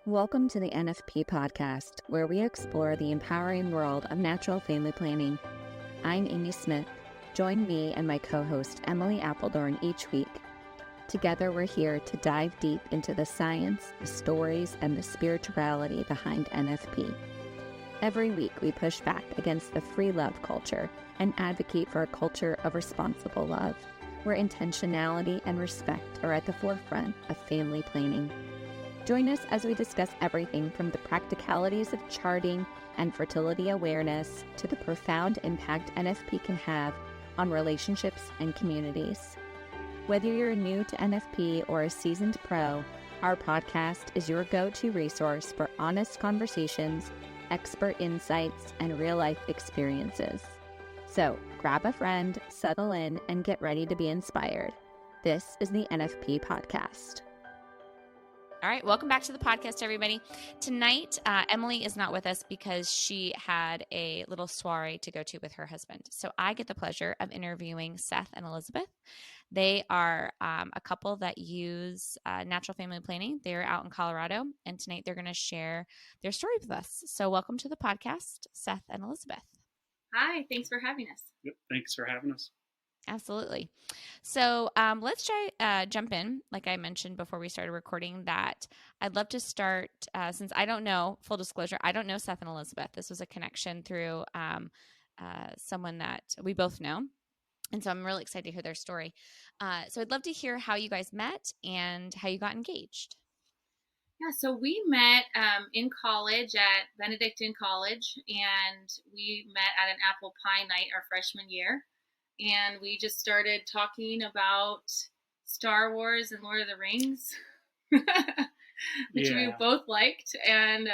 Welcome to the NFP Podcast, where we explore the empowering world of natural family planning. I'm Amy Smith. Join me and my co-host Emily Appledorn each week. Together, we're here to dive deep into the science, the stories, and the spirituality behind NFP. Every week, we push back against the free love culture and advocate for a culture of responsible love, where intentionality and respect are at the forefront of family planning. Join us as we discuss everything from the practicalities of charting and fertility awareness to the profound impact NFP can have on relationships and communities. Whether you're new to NFP or a seasoned pro, our podcast is your go-to resource for honest conversations, expert insights, and real-life experiences. So grab a friend, settle in, and get ready to be inspired. This is the NFP Podcast. All right, welcome back to the podcast, everybody. Tonight, Emily is not with us because she had a little soiree to go to with her husband. So I get the pleasure of interviewing Seth and Elizabeth. They are a couple that use natural family planning. They're out in Colorado, and tonight they're going to share their story with us. So welcome to the podcast, Seth and Elizabeth. Hi, thanks for having us. Yep, thanks for having us. Absolutely. So let's jump in. Like I mentioned before we started recording, that I'd love to start, since I don't know, full disclosure, I don't know Seth and Elizabeth. This was a connection through someone that we both know. And so I'm really excited to hear their story. So I'd love to hear how you guys met and how you got engaged. Yeah, so we met in college at Benedictine College, and we met at an apple pie night our freshman year. And we just started talking about Star Wars and Lord of the Rings, which we both liked, and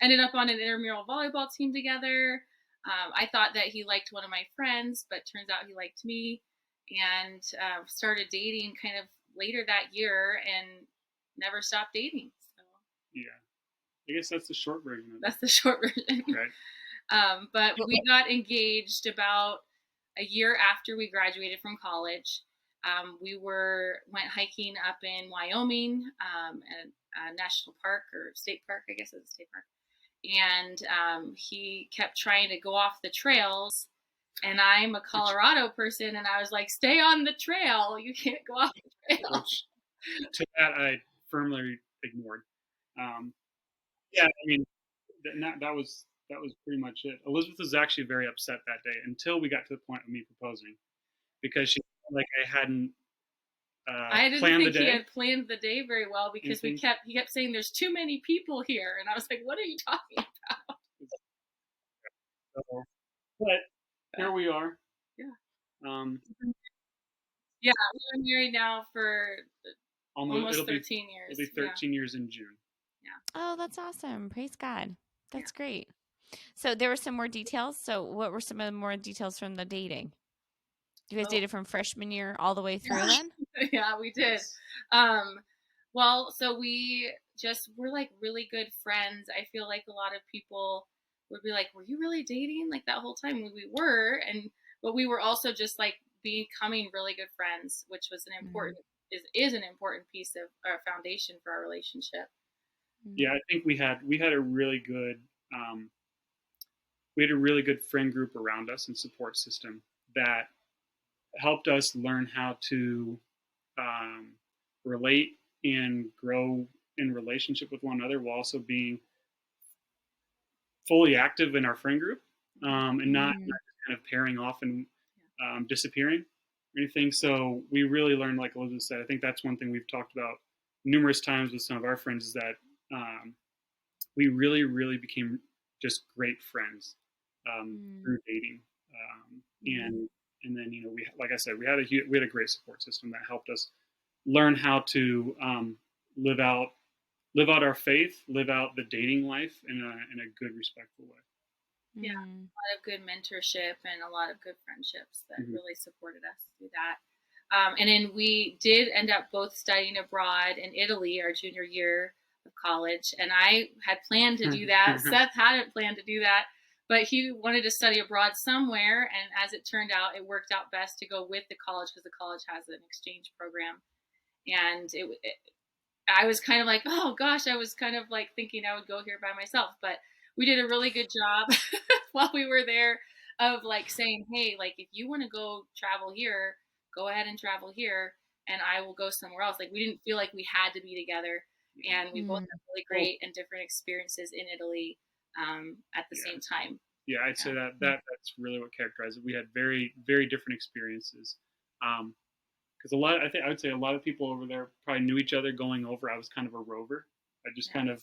ended up on an intramural volleyball team together. I thought that he liked one of my friends, but turns out he liked me, and started dating kind of later that year and never stopped dating. So. Yeah, I guess that's the short version of it. That's the short version. Right. But we got engaged about a year after we graduated from college. We went hiking up in Wyoming, at a national park or state park, I guess it was a state park. And he kept trying to go off the trails. And I'm a Colorado person, and I was like, stay on the trail. You can't go off the trail. Which, to that, I firmly ignored. Yeah, I mean, that was pretty much it. Elizabeth was actually very upset that day until we got to the point of me proposing, because she felt like I hadn't I didn't planned think the day. he had planned the day very well, because he kept saying there's too many people here, and I was like, what are you talking about? So, but here we are. Yeah. Yeah, we've been married now for almost 13 years. It'll be 13 years in June. Yeah. Oh, that's awesome. Praise God. That's great. So there were some more details. So what were some of the more details from the dating? You guys dated from freshman year all the way through then? Yeah, we did. Well, so we're like really good friends. I feel like a lot of people would be like, were you really dating like that whole time? We were, but we were also just like becoming really good friends, which was an important, is an important piece of our foundation for our relationship. Yeah, I think we had a really good friend group around us and support system that helped us learn how to relate and grow in relationship with one another, while also being fully active in our friend group, and not kind of pairing off and disappearing or anything. So we really learned, like Elizabeth said, I think that's one thing we've talked about numerous times with some of our friends, is that we really, really became just great friends through dating, and then, you know, we, like I said, we had a great support system that helped us learn how to live out our faith, live out the dating life in a good, respectful way. Yeah, a lot of good mentorship and a lot of good friendships that really supported us through that. And then we did end up both studying abroad in Italy our junior year of college, and I had planned to do that. Seth hadn't planned to do that, but he wanted to study abroad somewhere, and as it turned out, it worked out best to go with the college, because the college has an exchange program, and I was kind of like, oh gosh, I was kind of like thinking I would go here by myself, but we did a really good job while we were there of like saying, hey, like if you want to go travel here, go ahead and travel here, and I will go somewhere else. Like we didn't feel like we had to be together, and we both had really great and different experiences in Italy at the same time. Yeah, I'd say that's really what characterized it. We had very, very different experiences. Because I would say a lot of people over there probably knew each other going over. I was kind of a rover. I just kind of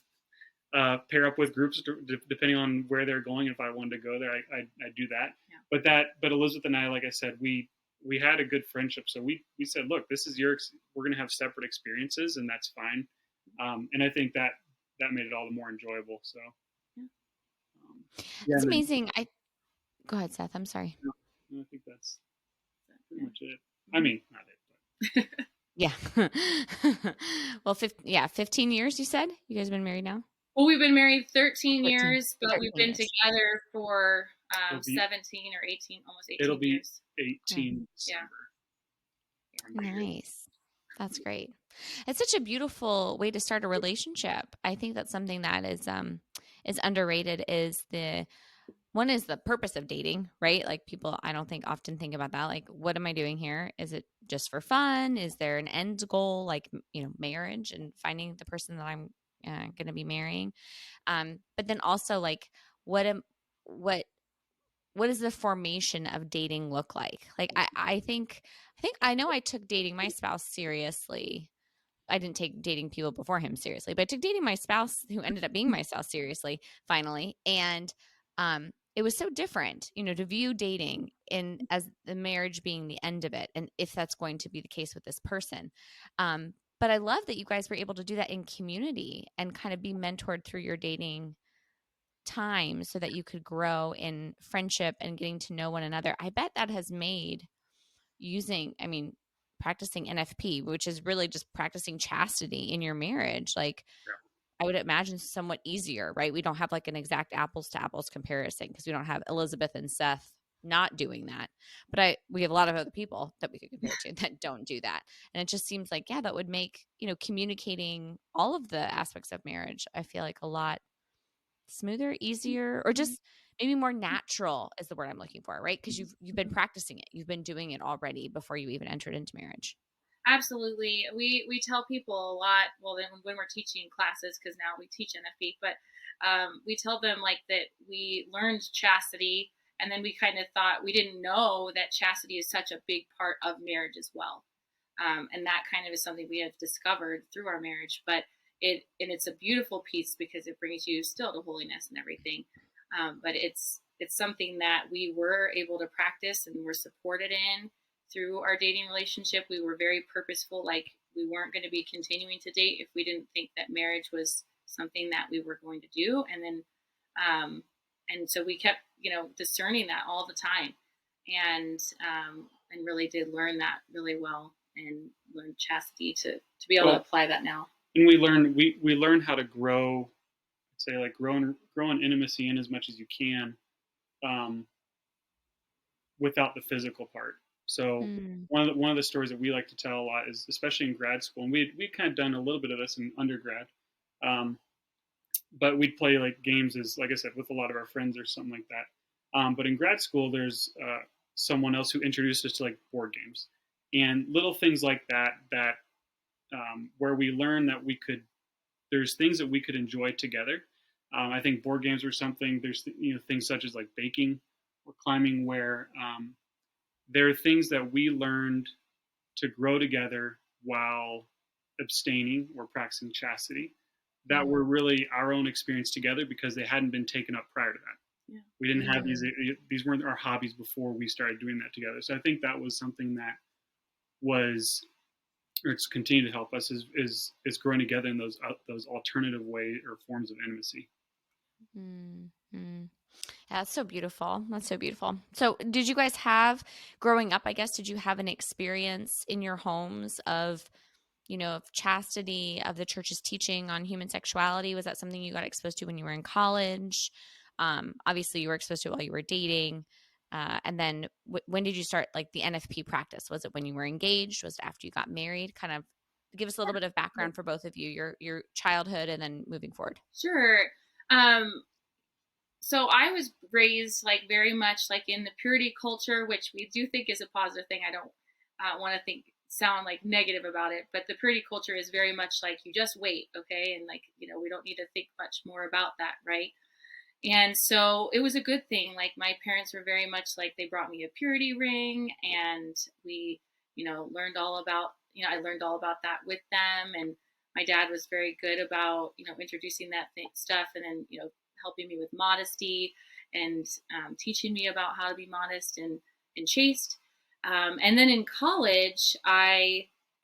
pair up with groups depending on where they're going. If I wanted to go there, I do that. Yeah. But Elizabeth and I, like I said, we had a good friendship. So we said, look, this is we're going to have separate experiences, and that's fine. And I think that made it all the more enjoyable. So. It's amazing. Go ahead, Seth. I'm sorry. No, I think that's pretty much it. I mean, not it, but. Yeah. Well, 15 years, you said? You guys have been married now? Well, we've been married 13 years, but we've been together for 17 or 18, almost 18 years. It'll be 18 December. Yeah. Nice. That's great. It's such a beautiful way to start a relationship. I think that's something that is underrated is the purpose of dating, right? Like people, I don't think often think about that. Like, what am I doing here? Is it just for fun? Is there an end goal, like, marriage and finding the person that I'm going to be marrying? But then also like, what does the formation of dating look like? Like, I think I know I took dating my spouse seriously. I didn't take dating people before him seriously, but I took dating my spouse, who ended up being my spouse, seriously, finally. And it was so different, to view dating as the marriage being the end of it, and if that's going to be the case with this person. But I love that you guys were able to do that in community and kind of be mentored through your dating time so that you could grow in friendship and getting to know one another. I bet that has made practicing NFP, which is really just practicing chastity in your marriage. Like, I would imagine somewhat easier, right? We don't have like an exact apples to apples comparison because we don't have Elizabeth and Seth not doing that. But we have a lot of other people that we could compare to that don't do that. And it just seems like, that would make, communicating all of the aspects of marriage, I feel like a lot smoother, easier, or just maybe more natural is the word I'm looking for, right? Because you've been practicing it. You've been doing it already before you even entered into marriage. Absolutely. We tell people a lot, well, then when we're teaching classes, because now we teach NFP, but we tell them like that we learned chastity, and then we kind of thought we didn't know that chastity is such a big part of marriage as well. And that kind of is something we have discovered through our marriage, but it's a beautiful piece because it brings you still to holiness and everything. But it's something that we were able to practice and were supported in through our dating relationship. We were very purposeful. Like, we weren't going to be continuing to date if we didn't think that marriage was something that we were going to do. And then, and so we kept, discerning that all the time, and really did learn that really well, and learned chastity to be able to apply that now. And we learn how to grow, say, like grow in intimacy in as much as you can, without the physical part. So one of the stories that we like to tell a lot is, especially in grad school, and we'd kind of done a little bit of this in undergrad, but we'd play like games, as like I said, with a lot of our friends or something like that. But in grad school, there's someone else who introduced us to like board games and little things like that where we learn that there's things that we could enjoy together. I think board games were something. There's things such as like baking or climbing, where there are things that we learned to grow together while abstaining or practicing chastity that were really our own experience together because they hadn't been taken up prior to that. Yeah. We didn't have these weren't our hobbies before we started doing that together. So I think that was something that was, or it's continued to help us is growing together in those alternative ways or forms of intimacy. Mm-hmm. Yeah, that's so beautiful. That's so beautiful. So did you guys have, growing up, I guess, did you have an experience in your homes of, of chastity, of the church's teaching on human sexuality? Was that something you got exposed to when you were in college? Obviously you were exposed to it while you were dating. And then when did you start like the NFP practice? Was it when you were engaged? Was it after you got married? Kind of give us a little bit of background for both of you, your childhood and then moving forward. Sure. So I was raised like very much like in the purity culture, which we do think is a positive thing. I don't want to sound like negative about it, but the purity culture is very much like you just wait, okay? And like, we don't need to think much more about that, right? And so it was a good thing. Like my parents were very much like they brought me a purity ring, and we, learned all about, I learned all about that with them. And my dad was very good about, introducing that stuff, and then, helping me with modesty and teaching me about how to be modest and chaste. And then in college,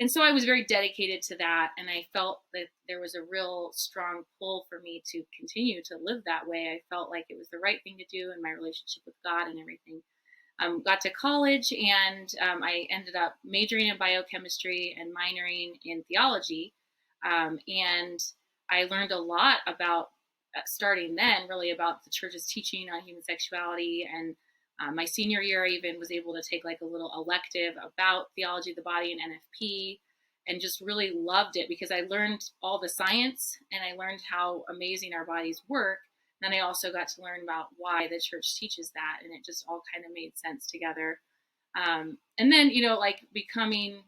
so I was very dedicated to that. And I felt that there was a real strong pull for me to continue to live that way. I felt like it was the right thing to do in my relationship with God and everything. Got to college, and I ended up majoring in biochemistry and minoring in theology. And I learned a lot about, starting then, really about the church's teaching on human sexuality. And my senior year, I even was able to take like a little elective about theology of the body and NFP, and just really loved it because I learned all the science and I learned how amazing our bodies work. Then I also got to learn about why the church teaches that, and it just all kind of made sense together. And then, like becoming,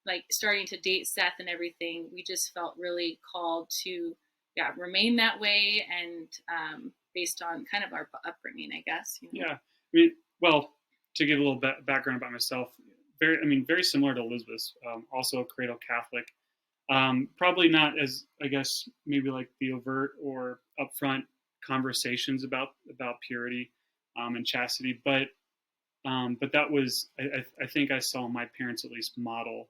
like starting to date Seth and everything, we just felt really called to, remain that way, and based on kind of our upbringing, I guess. Yeah, I mean, well, to give a little background about myself, very similar to Elizabeth, also a cradle Catholic. Probably not as, I guess, maybe like the overt or upfront conversations about purity and chastity, but that was, I think I saw my parents at least model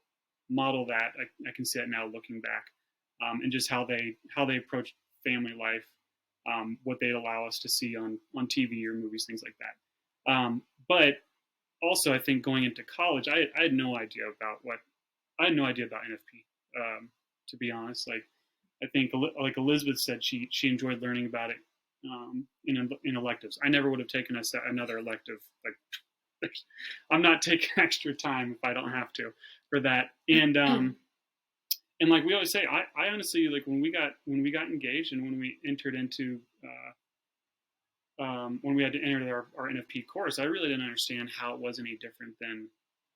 that. I can see that now looking back, and just how they approached family life, what they allow us to see on TV or movies, things like that. But also, I think going into college, I had no idea about NFP. To be honest, like I think like Elizabeth said, she enjoyed learning about it in electives. I never would have taken another elective. Like I'm not taking extra time if I don't have to for that. And like we always say, I honestly, like when we got engaged and when we entered into when we had to enter our NFP course, I really didn't understand how it was any different than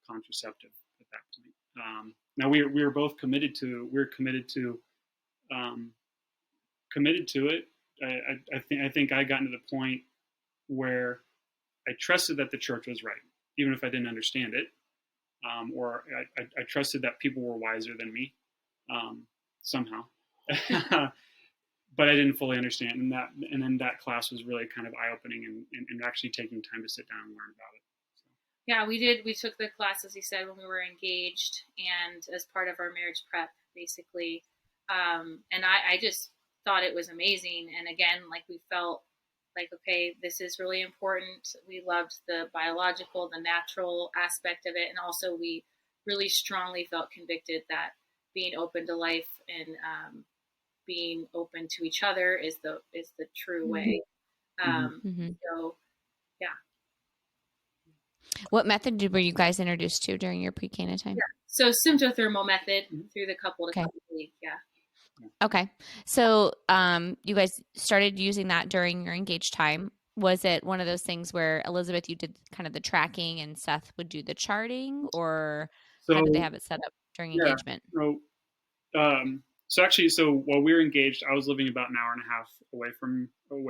contraceptive at that point. Now we were both committed to it. I think I got to the point where I trusted that the church was right, even if I didn't understand it, or I trusted that people were wiser than me somehow, but I didn't fully understand. And then that class was really kind of eye opening and actually taking time to sit down and learn about it. Yeah, we did. We took the class, as you said, when we were engaged and as part of our marriage prep, basically. And I just thought it was amazing. And again, like we felt like, okay, this is really important. We loved the biological, the natural aspect of it. And also we really strongly felt convicted that being open to life and being open to each other is the true way. So, yeah. What method were you guys introduced to during your pre-Cana time? Yeah. So Sympto-Thermal Method through the couple to couple week. Yeah. Okay. So you guys started using that during your engaged time. Was it one of those things where Elizabeth, you did kind of the tracking and Seth would do the charting, or how did they have it set up during engagement? So actually, while we were engaged, I was living about an hour and a half away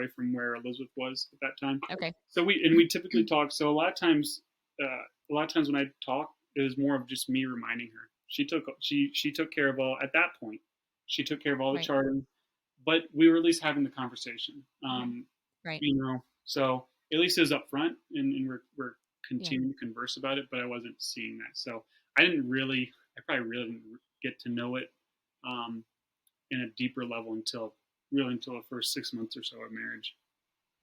from where Elizabeth was at that time. Okay. So we typically talk. So a lot of times when I talk, it was more of just me reminding her. She took care of all at that point. She took care of all the charting, but we were at least having the conversation. Right. So at least it was up front, and we're continuing to converse about it. But I wasn't seeing that, so I probably really didn't get to know it in a deeper level until the first 6 months or so of marriage.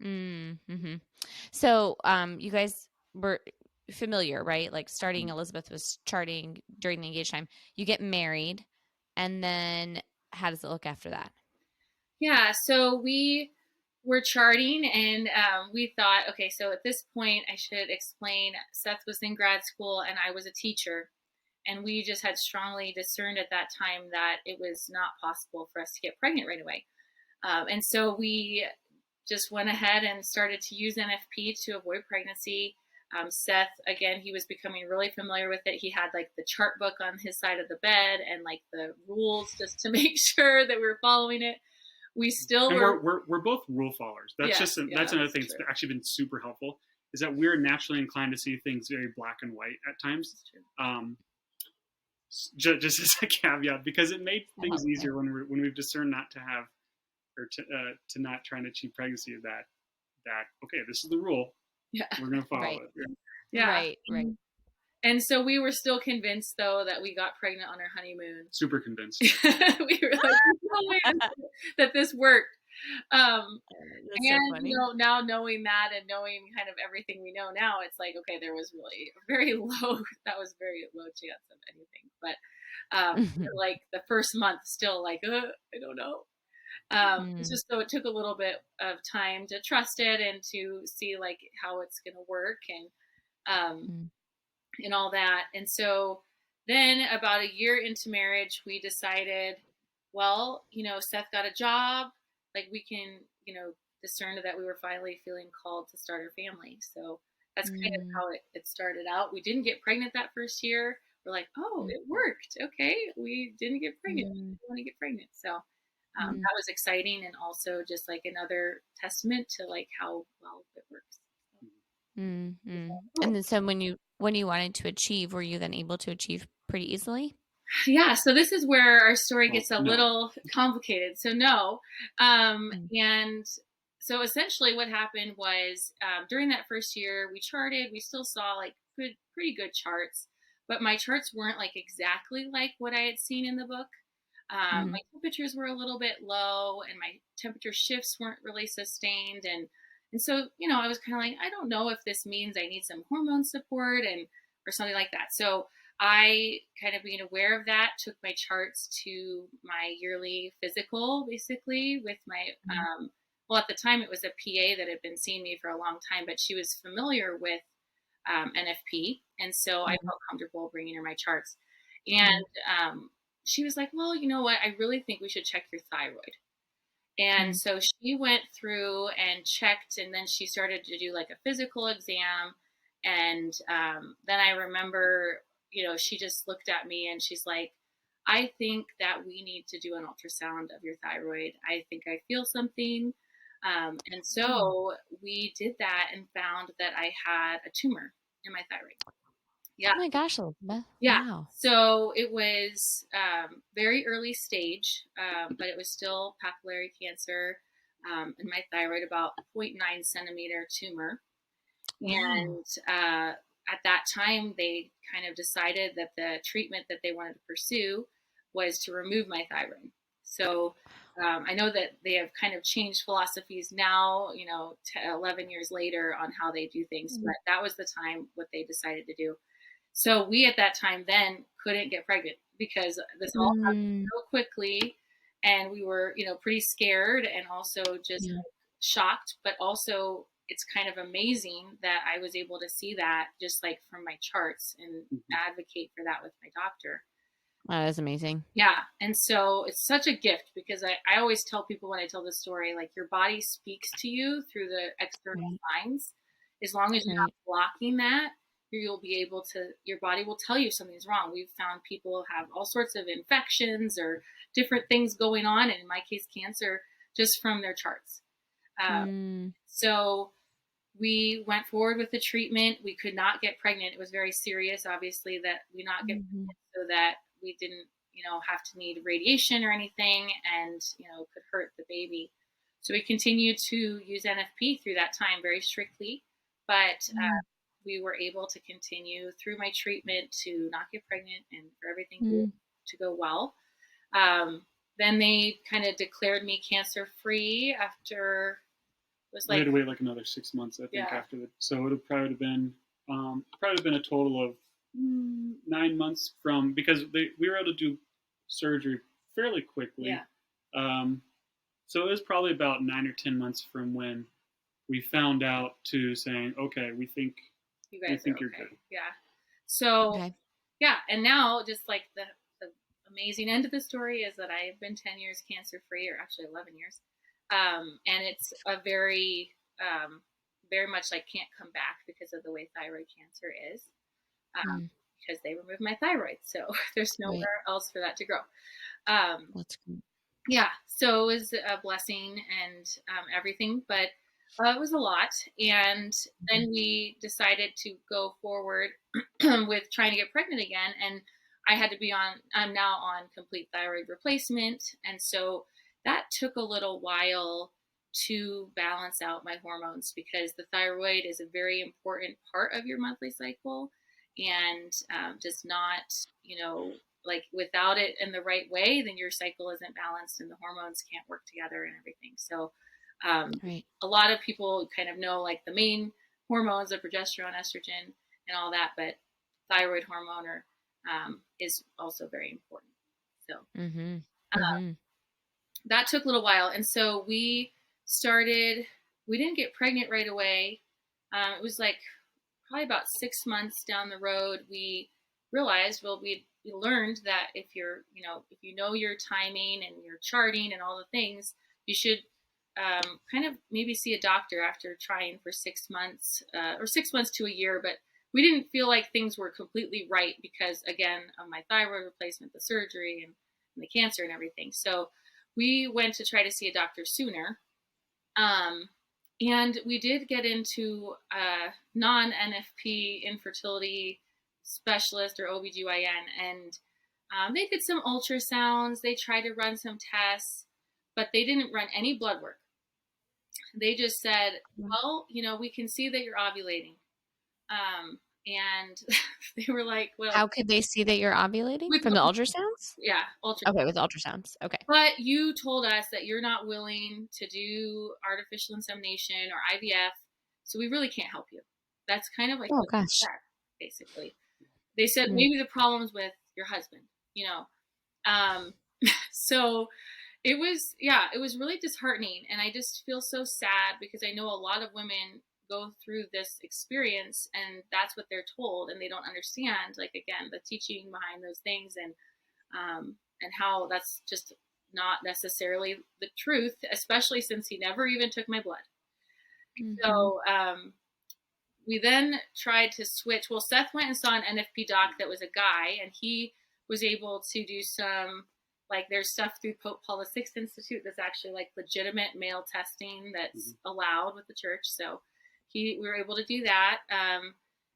Mm-hmm. So you guys were familiar, right? Like starting, Elizabeth was charting during the engaged time. You get married, and then how does it look after that? Yeah, so we were charting, and we thought, okay, so at this point I should explain Seth was in grad school and I was a teacher. And we just had strongly discerned at that time that it was not possible for us to get pregnant right away. And so we just went ahead and started to use NFP to avoid pregnancy. Seth, again, he was becoming really familiar with it. He had like the chart book on his side of the bed and like the rules just to make sure that we were following it. We still we're both rule followers. That's that's another thing that's actually been super helpful, is that we're naturally inclined to see things very black and white at times. Just as a caveat, because it made things easier when we've discerned not to have, or to not try and achieve pregnancy, that okay, this is the rule. Yeah, we're gonna follow it. Yeah, right. And so we were still convinced, though, that we got pregnant on our honeymoon. Super convinced. We were like, no way that this worked. That's and so funny. now knowing that and knowing kind of everything we know now, it's like, okay, there was really very low chance of anything. But like the first month, still like, I don't know. It's just so it took a little bit of time to trust it and to see like how it's going to work and all that. And so then about a year into marriage, we decided, well, Seth got a job, like we can, discern that we were finally feeling called to start our family. So that's kind of how it started out. We didn't get pregnant that first year. We're like, oh, it worked. Okay. We didn't get pregnant. We didn't want to get pregnant. So that was exciting, and also just like another testament to like how well it works. And then so when you wanted to achieve, were you then able to achieve pretty easily? Yeah, so this is where our story gets a little complicated. So no, and so essentially what happened was during that first year we charted. We still saw like pretty good charts, but my charts weren't like exactly like what I had seen in the book. My temperatures were a little bit low, and my temperature shifts weren't really sustained, and so I was kind of like, I don't know if this means I need some hormone support or something like that. So I, kind of being aware of that, took my charts to my yearly physical, basically with my well, at the time it was a PA that had been seeing me for a long time, but she was familiar with NFP, and so I felt comfortable bringing her my charts. And she was like, well, you know what? I really think we should check your thyroid. And so she went through and checked, and then she started to do like a physical exam. And then I remember, she just looked at me and she's like, I think that we need to do an ultrasound of your thyroid. I think I feel something. And so we did that and found that I had a tumor in my thyroid. Yeah. Oh my gosh, Elizabeth. Yeah. Wow. So it was very early stage, but it was still papillary cancer in my thyroid, about 0.9 centimeter tumor. Wow. And at that time, they kind of decided that the treatment that they wanted to pursue was to remove my thyroid. So I know that they have kind of changed philosophies now, 11 years later on how they do things, but that was the time what they decided to do. So we at that time then couldn't get pregnant because this all happened so quickly, and we were, pretty scared and also just shocked, but also it's kind of amazing that I was able to see that just like from my charts and advocate for that with my doctor. That is amazing. Yeah. And so it's such a gift, because I always tell people when I tell this story, like your body speaks to you through the external signs. As long as you're not blocking that, you'll be able to, your body will tell you something's wrong. We've found people have all sorts of infections or different things going on, and in my case, cancer, just from their charts. So we went forward with the treatment. We could not get pregnant. It was very serious, obviously, that we not get pregnant, so that we didn't, have to need radiation or anything, and, could hurt the baby. So we continued to use NFP through that time very strictly, but we were able to continue through my treatment to not get pregnant and for everything to go well. Then they kind of declared me cancer-free after, it was like, we had to wait like another 6 months, I think, after that. So it would have probably been a total of 9 months from, because we were able to do surgery fairly quickly. Yeah. So it was probably about 9 or 10 months from when we found out to saying, okay, we think you're good. Yeah. So, yeah. And now just like the amazing end of the story is that I have been 10 years cancer free, or actually 11 years. And it's a very much like can't come back because of the way thyroid cancer is. Because they removed my thyroid. So there's nowhere else for that to grow. That's good. Yeah. So it was a blessing and everything, but it was a lot. And then we decided to go forward with trying to get pregnant again. And I'm now on complete thyroid replacement. And so that took a little while to balance out my hormones, because the thyroid is a very important part of your monthly cycle, and does not, like without it in the right way, then your cycle isn't balanced and the hormones can't work together and everything. So a lot of people kind of know like the main hormones are progesterone, estrogen, and all that, but thyroid hormone is also very important. So that took a little while. And so we didn't get pregnant right away. It was like probably about 6 months down the road, we realized, we learned that if you know your timing and your charting and all the things, you should kind of maybe see a doctor after trying for 6 months or 6 months to a year. But we didn't feel like things were completely right because, again, of my thyroid replacement, the surgery, and the cancer and everything. So we went to try to see a doctor sooner. And we did get into a non-NFP infertility specialist or OBGYN, and they did some ultrasounds. They tried to run some tests, but they didn't run any blood work. They just said, well, we can see that you're ovulating. And they were like, well, how could they see that you're ovulating? From the ultrasounds? Yeah. Okay. With ultrasounds. Okay. But you told us that you're not willing to do artificial insemination or IVF. So we really can't help you. That's kind of like, oh gosh, basically. They said maybe the problem's with your husband, So it was really disheartening. And I just feel so sad because I know a lot of women go through this experience and that's what they're told, and they don't understand, like, again, the teaching behind those things, and how that's just not necessarily the truth, especially since he never even took my blood. So we then tried to switch. Well, Seth went and saw an NFP doc that was a guy, and he was able to do some, like, there's stuff through Pope Paul VI Institute that's actually like legitimate male testing that's allowed with the church. So we were able to do that.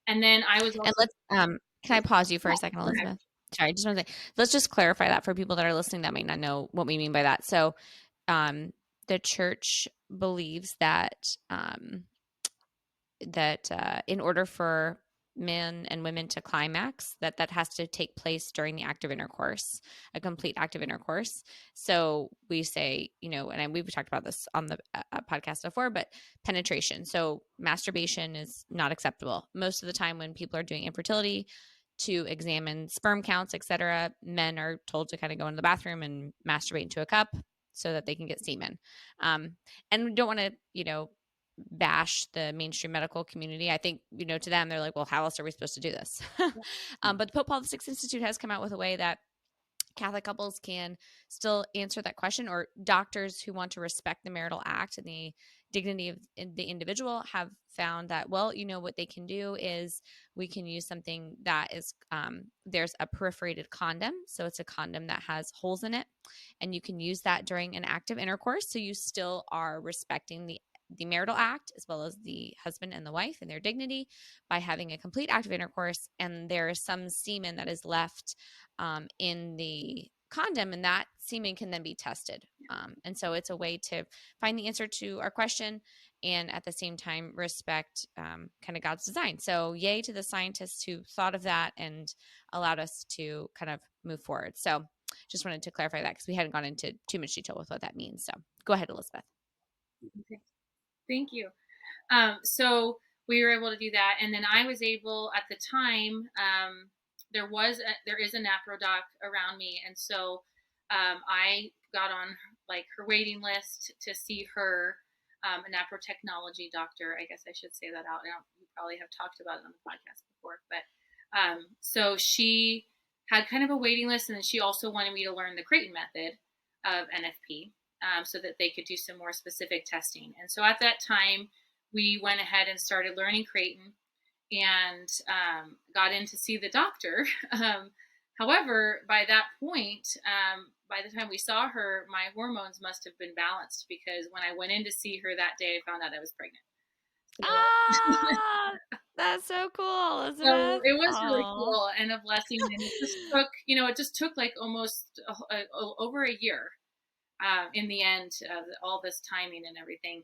And then I was also— And can I pause you for a second, Elizabeth? Sorry, I just want to say, let's just clarify that for people that are listening that might not know what we mean by that. So the church believes that in order for men and women to climax, that has to take place during the active intercourse, a complete active intercourse. So we say, and we've talked about this on the podcast before, but penetration. So masturbation is not acceptable. Most of the time when people are doing infertility to examine sperm counts, etc., men are told to kind of go into the bathroom and masturbate into a cup so that they can get semen. And we don't want to, bash the mainstream medical community. I think, to them, they're like, well, how else are we supposed to do this? But the Pope Paul VI Institute has come out with a way that Catholic couples can still answer that question, or doctors who want to respect the marital act and the dignity of the individual have found that, well, what they can do is we can use something that is, there's a perforated condom. So it's a condom that has holes in it, and you can use that during an active intercourse. So you still are respecting the marital act as well as the husband and the wife and their dignity by having a complete active intercourse. And there is some semen that is left in the condom, and that semen can then be tested. And so it's a way to find the answer to our question and at the same time respect kind of God's design. So yay to the scientists who thought of that and allowed us to kind of move forward. So just wanted to clarify that because we hadn't gone into too much detail with what that means. So go ahead, Elizabeth. Okay. Thank you. So we were able to do that. And then I was able, at the time, there is a NAPRO doc around me. And so I got on like her waiting list to see her, a NAPRO technology doctor. I guess I should say that out. You probably have talked about it on the podcast before, but So she had kind of a waiting list, and then she also wanted me to learn the Creighton method of NFP, so that they could do some more specific testing. And so at that time, we went ahead and started learning Creighton and got in to see the doctor. However, by that point, by the time we saw her, my hormones must have been balanced, because when I went in to see her that day, I found out I was pregnant. So, Ah, that's so cool, so Elizabeth. it was really Aw. cool and a blessing. And it just took like almost over a year in the end of all this timing and everything,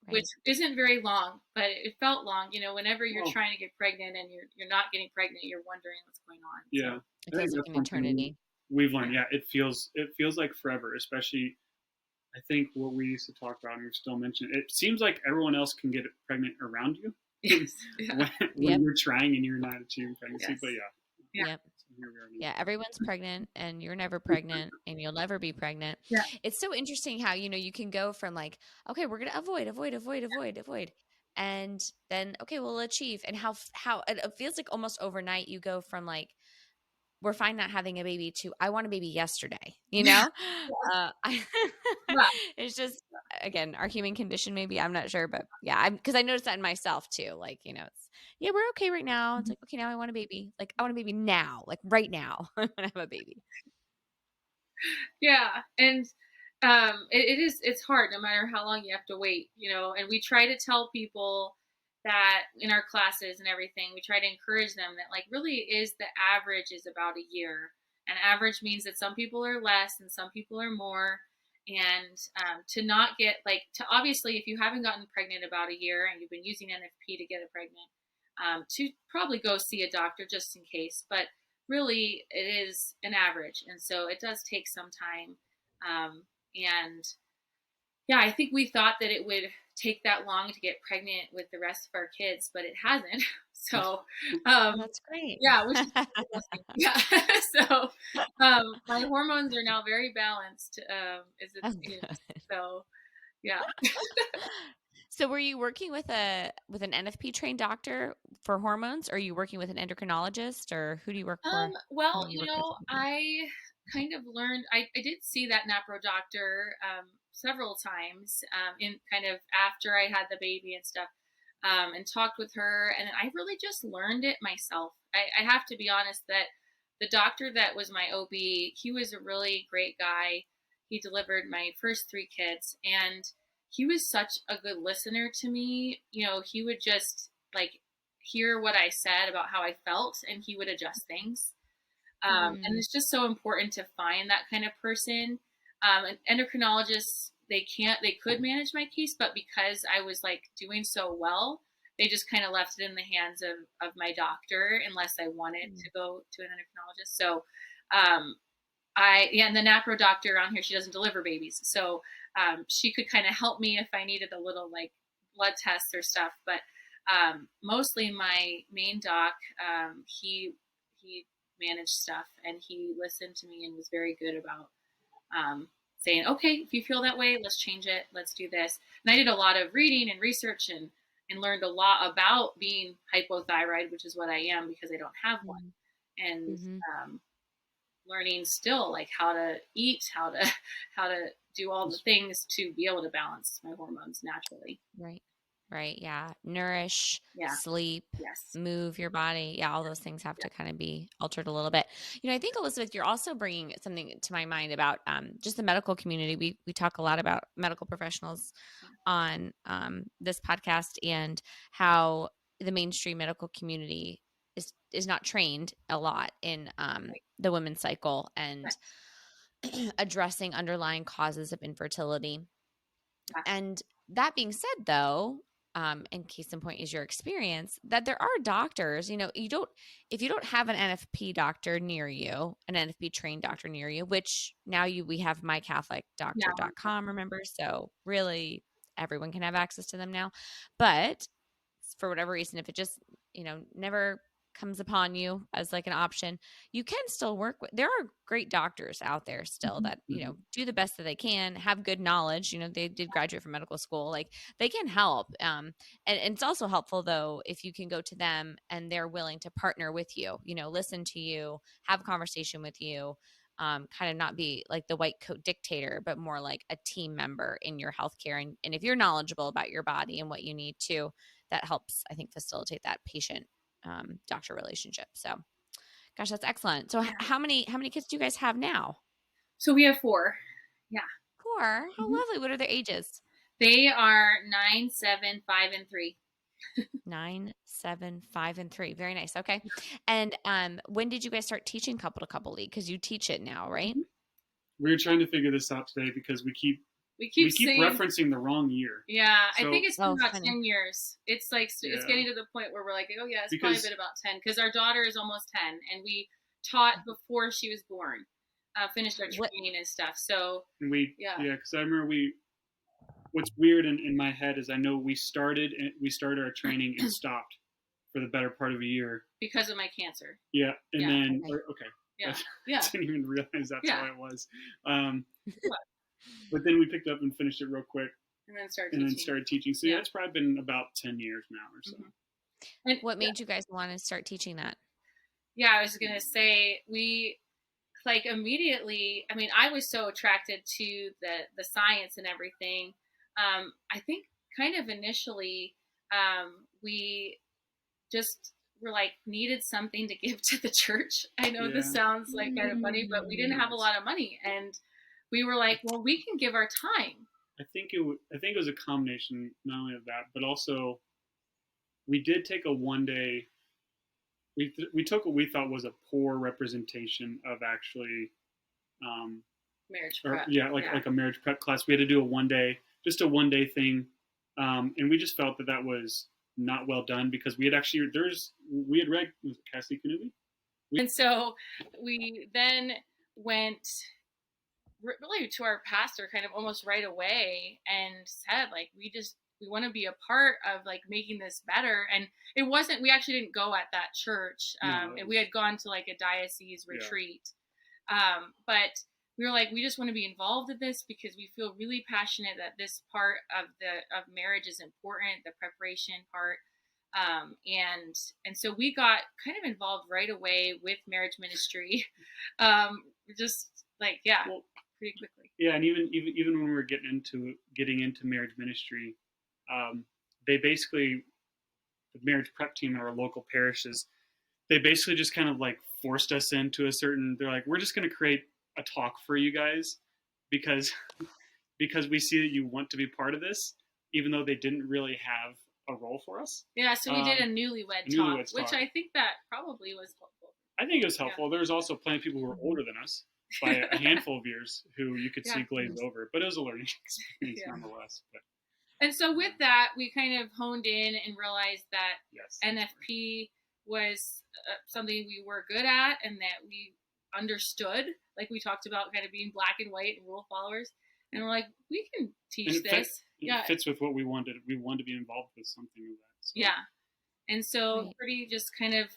which isn't very long, but it felt long. Whenever you're trying to get pregnant and you're not getting pregnant, you're wondering what's going on. Yeah, it feels like an eternity. We've learned, yeah, it feels like forever. Especially, I think what we used to talk about, and we're still mentioning, it seems like everyone else can get pregnant around you. Yes. Yeah. when you're trying and you're not achieving pregnancy. Yes. But yeah. Yep. Yeah, everyone's pregnant and you're never pregnant and you'll never be pregnant. Yeah. It's so interesting how, you can go from like, okay, we're going to avoid. And then, okay, we'll achieve. And how it feels like almost overnight you go from like, we're fine not having a baby to I want a baby yesterday, Yeah. It's just, again, our human condition, maybe, I'm not sure, but yeah, because I noticed that in myself too. Like, it's, yeah, we're okay right now. It's like, okay, now I want a baby. Like, I want a baby now, like right now. I want to have a baby. Yeah. And it's hard no matter how long you have to wait, and we try to tell people that in our classes and everything, we try to encourage them that like really is the average is about a year. And average means that some people are less and some people are more. And to not get obviously, if you haven't gotten pregnant about a year and you've been using NFP to get it pregnant, to probably go see a doctor just in case. But really, it is an average. And so it does take some time. And yeah, I think we thought that it would take that long to get pregnant with the rest of our kids, but it hasn't. So that's great. Yeah, which is yeah. So my hormones are now very balanced. So yeah. So were you working with an NFP trained doctor for hormones, or are you working with an endocrinologist, or who do you work for? Well, I kind of learned, I did see that NAPRO doctor several times in kind of after I had the baby and stuff, and talked with her. And I really just learned it myself. I have to be honest that the doctor that was my OB, he was a really great guy. He delivered my first 3 kids, and he was such a good listener to me. He would just like hear what I said about how I felt, and he would adjust things. And it's just so important to find that kind of person. And endocrinologists, they could manage my case, but because I was like doing so well, they just kind of left it in the hands of my doctor unless I wanted to go to an endocrinologist. So, and the NAPRO doctor around here, she doesn't deliver babies. So, she could kind of help me if I needed a little like blood tests or stuff. But, mostly my main doc, he managed stuff, and he listened to me and was very good about, saying, okay, if you feel that way, let's change it. Let's do this. And I did a lot of reading and research and learned a lot about being hypothyroid, which is what I am because I don't have one. And, learning still like how to eat, how to do all the things to be able to balance my hormones naturally. Right. Yeah. Nourish, sleep, move your body. Yeah. All those things have to kind of be altered a little bit. I think, Elizabeth, you're also bringing something to my mind about just the medical community. We talk a lot about medical professionals on this podcast, and how the mainstream medical community is not trained a lot in the women's cycle and addressing underlying causes of infertility. And that being said, though, and case in point is your experience, that there are doctors, if you don't have an NFP doctor near you, an NFP trained doctor near you, which now we have mycatholicdoctor.com, remember? So really everyone can have access to them now. But for whatever reason, if it just, never comes upon you as like an option, you can still work with, there are great doctors out there still that, do the best that they can, have good knowledge, they did graduate from medical school, like they can help. And it's also helpful though, if you can go to them and they're willing to partner with you, listen to you, have a conversation with you, kind of not be like the white coat dictator, but more like a team member in your healthcare. And if you're knowledgeable about your body and what you need to, that helps, I think, facilitate that patient doctor relationship. So, gosh, that's excellent. So how many kids do you guys have now? So we have 4. Yeah. 4. How lovely. What are their ages? They are 9, 7, 5, and 3. 9, 7, 5, and 3. Very nice. Okay. And when did you guys start teaching couple to couple league? Because you teach it now, right? We were trying to figure this out today because we keep saying, referencing the wrong year. Yeah, so, I think it's been about funny. 10 years. It's like it's getting to the point where we're like, oh yeah, it's probably been about 10 because our daughter is almost 10, and we taught before she was born, finished our training and stuff. So and because I remember what's weird in my head is I know we started our training and stopped for the better part of a year because of my cancer. Yeah, and then okay. Yeah. I didn't even realize that's how it was. But then we picked up and finished it real quick. And then started teaching. So it's probably been about 10 years now or so. Mm-hmm. And what made you guys want to start teaching that? Yeah, I was going to say we immediately, I mean, I was so attracted to the science and everything. I think kind of initially we just were needed something to give to the church. I know this sounds kind of funny, but we didn't have a lot of money, and we were like, well, we can give our time. I think it was a combination not only of that, but also we did take a one-day. We took what we thought was a poor representation of actually marriage prep. Like a marriage prep class. We had to do a one day thing, and we just felt that was not well done because we had read Cassie Kanubi. And so we then went really to our pastor kind of almost right away and said, we want to be a part of making this better. And it wasn't, we actually didn't go at that church. We had gone to a diocese retreat. But we were we just want to be involved in this because we feel really passionate that this part of marriage is important, the preparation part. And so we got kind of involved right away with marriage ministry. Pretty quickly. Yeah. And even when we were getting into marriage ministry, they basically, the marriage prep team at our local parishes, they basically just kind of forced us into they're like, we're just going to create a talk for you guys because we see that you want to be part of this, even though they didn't really have a role for us. Yeah. So we did a newlywed talk, which I think that probably was helpful. I think it was helpful. Yeah. There was also plenty of people who were older than us by a handful of years who you could see glaze over, but it was a learning experience nonetheless. And so with that, we kind of honed in and realized that NFP was something we were good at and that we understood. We talked about kind of being black and white and rule followers. And we're like, we can teach this. It fits with what we wanted. We wanted to be involved with something of that. So. Yeah. And so pretty just kind of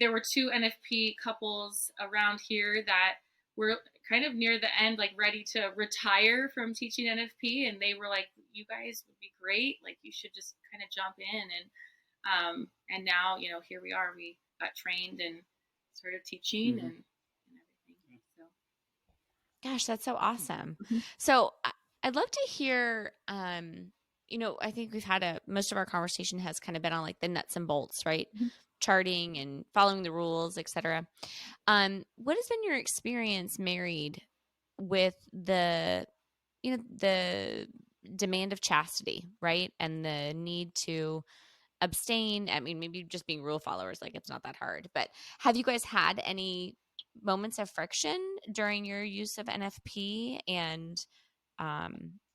there were 2 NFP couples around here that were kind of near the end, ready to retire from teaching NFP. And they were like, you guys would be great. You should just kind of jump in. And now, here we are. We got trained and started teaching and everything. So. Gosh, that's so awesome. Mm-hmm. So I'd love to hear, I think we've had most of our conversation has kind of been on the nuts and bolts, right? Mm-hmm. Charting and following the rules, etc. What has been your experience married with the demand of chastity, right? And the need to abstain. I mean, maybe just being rule followers, it's not that hard, but have you guys had any moments of friction during your use of NFP and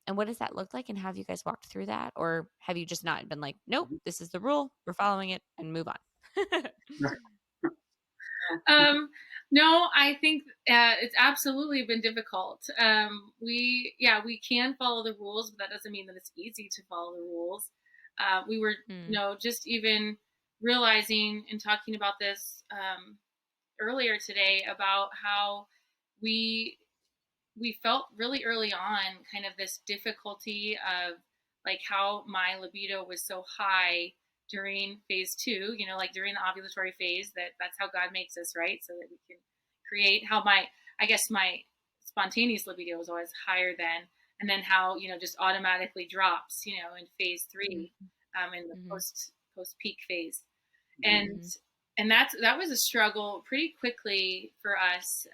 what does that look like? And have you guys walked through that? Or have you just not been nope, this is the rule, we're following it and move on? No, I think it's absolutely been difficult. We can follow the rules, but that doesn't mean that it's easy to follow the rules. We were, just even realizing and talking about this earlier today about how we felt really early on kind of this difficulty of like how my libido was so high during phase 2, like during the ovulatory phase, that's how God makes us, right? So that we can create how my spontaneous libido was always higher then, and then how, just automatically drops, in phase 3, in the post peak phase. And that was a struggle pretty quickly for us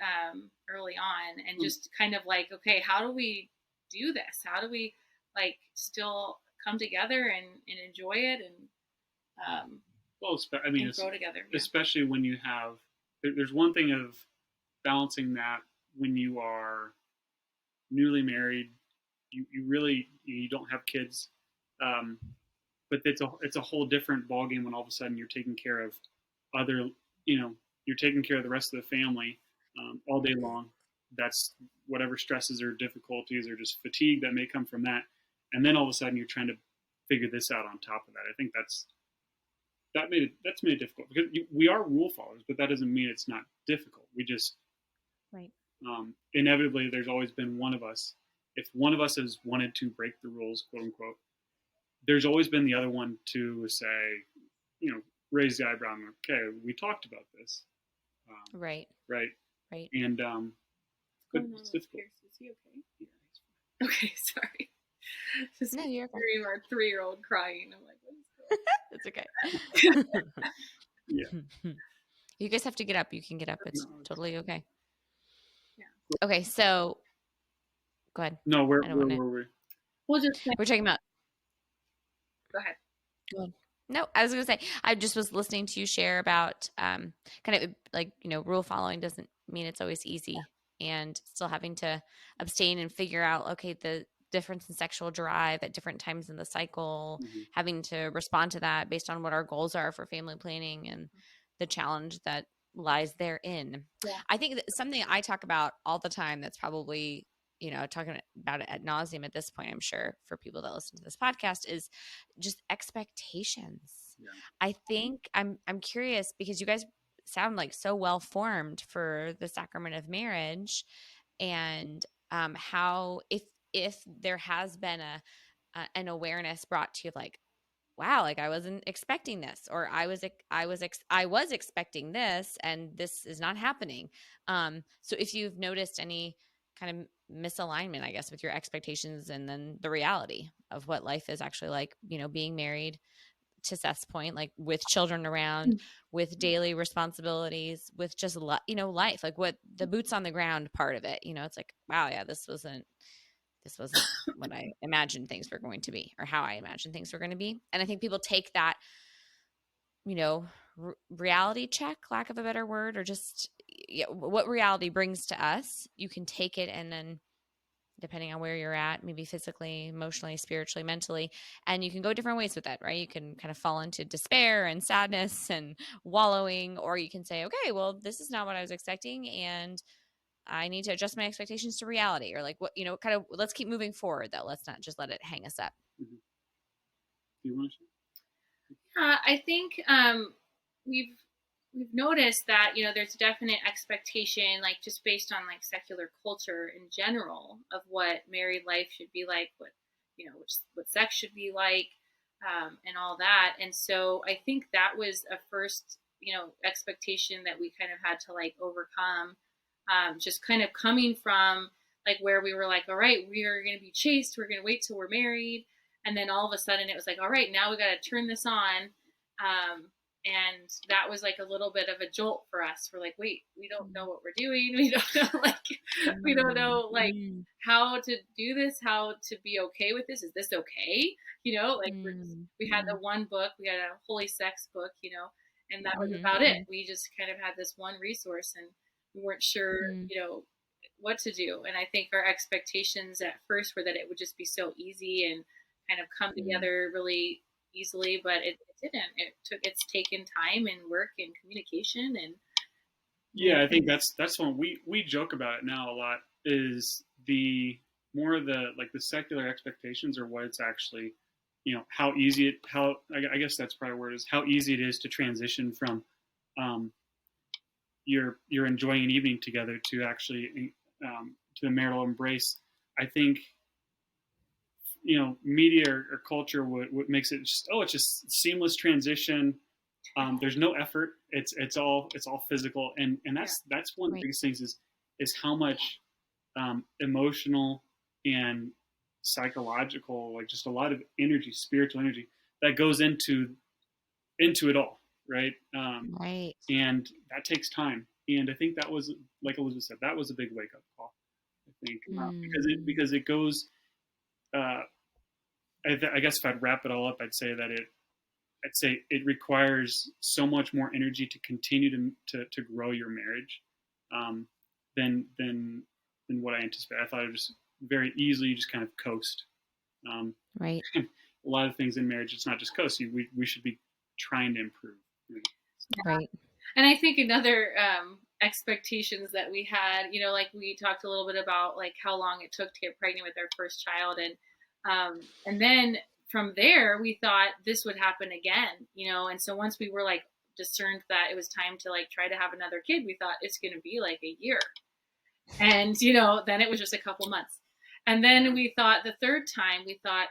early on, and just kind of like, okay, how do we do this? How do we like still come together and enjoy it and grow together? Yeah. Especially when you have, there's one thing of balancing that when you are newly married, you really, you don't have kids, but it's a whole different ballgame when all of a sudden you're taking care of other, you're taking care of the rest of the family all day long. That's whatever stresses or difficulties or just fatigue that may come from that. And then all of a sudden you're trying to figure this out on top of that. I think that's made it difficult, because we are rule followers, but that doesn't mean it's not difficult. We just, right. Inevitably there's always been one of us. If one of us has wanted to break the rules, quote unquote, there's always been the other one to say, raise the eyebrow. Okay, we talked about this. Right. And but it's difficult. Is he okay? Yeah. Okay, sorry. No, you're okay. Our 3-year-old crying. I'm like, what is It's okay. Yeah. You guys have to get up. You can get up. It's totally okay. Yeah. Okay, so go ahead. No, where were we? We're talking about. Go ahead. Go ahead. No, I was going to say, I just was listening to you share about kind of like, rule following doesn't mean it's always easy, and still having to abstain and figure out, okay, the difference in sexual drive at different times in the cycle, having to respond to that based on what our goals are for family planning and the challenge that lies therein. Yeah. I think that something I talk about all the time that's probably, talking about it ad nauseum at this point, I'm sure, for people that listen to this podcast, is just expectations. Yeah. I think I'm curious, because you guys sound like so well formed for the sacrament of marriage, and how if there has been an awareness brought to you, like, wow, like I wasn't expecting this, or I was expecting this, and this is not happening. So if you've noticed any kind of misalignment, I guess, with your expectations and then the reality of what life is actually like, being married, to Seth's point, like with children around, with daily responsibilities, with just, life, like what the boots on the ground part of it, it's like, wow, yeah, this wasn't what I imagined things were going to be, or how I imagined things were going to be. And I think people take that, reality check, lack of a better word, or just what reality brings to us. You can take it, and then depending on where you're at, maybe physically, emotionally, spiritually, mentally, and you can go different ways with it, right? You can kind of fall into despair and sadness and wallowing, or you can say, okay, well, this is not what I was expecting, and I need to adjust my expectations to reality, or like what, kind of, let's keep moving forward though. Let's not just let it hang us up. Mm-hmm. Do you want to? I think we've noticed that, there's a definite expectation, like just based on like secular culture in general, of what married life should be like, what sex should be like, and all that. And so I think that was a first, expectation that we kind of had to like overcome, just kind of coming from like where we were like, all right, we are going to be chaste. We're going to wait till we're married. And then all of a sudden it was like, all right, now we got to turn this on. And that was like a little bit of a jolt for us. We're like, wait, we don't know what we're doing. We don't know how to do this, how to be okay with this. Is this okay? We had the one book, we had a holy sex book, and that was about it. We just kind of had this one resource, and we weren't sure, what to do. And I think our expectations at first were that it would just be so easy and kind of come together really easily, but it didn't. It's taken time and work and communication, and I think that's one we joke about it now a lot, is the more the like the secular expectations are what it's actually how I guess that's probably where it is, how easy it is to transition from you're enjoying an evening together to actually to the marital embrace. I think media or culture what makes it just it's just seamless transition. There's no effort. It's all physical, and that's one of the biggest things is how much emotional and psychological, like just a lot of energy, spiritual energy that goes into it all, right? Right. And that takes time. And I think that was, like Elizabeth said, that was a big wake up call. I think because it goes. I guess if I'd wrap it all up, I'd say it requires so much more energy to continue to grow your marriage than what I anticipated. I thought it was very easily just kind of coast. Right. A lot of things in marriage, it's not just coast. We should be trying to improve. Right. And I think another expectations that we had, like we talked a little bit about like how long it took to get pregnant with our first child, and then from there we thought this would happen again, and so once we were like discerned that it was time to like try to have another kid, we thought it's going to be like a year, and then it was just a couple months, and then we thought the third time we thought,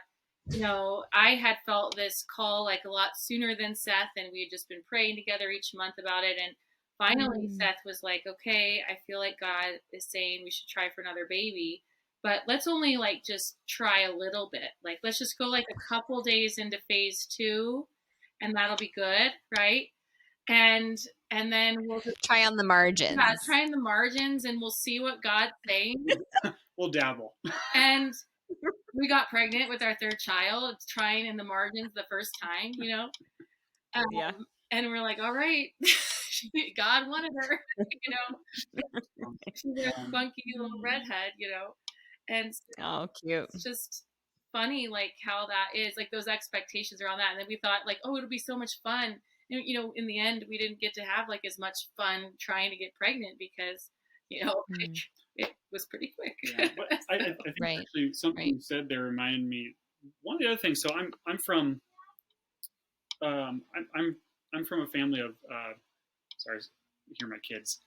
I had felt this call like a lot sooner than Seth, and we had just been praying together each month about it, and finally Seth was like, okay, I feel like God is saying we should try for another baby, but let's only like just try a little bit. Like, let's just go like a couple days into phase 2 and that'll be good. Right. And then we'll just try on the margins. Yeah, try on the margins and we'll see what God's saying. We'll dabble. And we got pregnant with our third child, trying in the margins the first time, Yeah. And we're like, all right, God wanted her, she's a funky little redhead, and cute. It's just funny, like how that is, like those expectations around that. And then we thought like, oh, it'll be so much fun. In the end, we didn't get to have like as much fun trying to get pregnant because, it was pretty quick. Yeah, but I think actually something you said there reminded me. One of the other things. So I'm from I'm from a family of sorry, you hear my kids.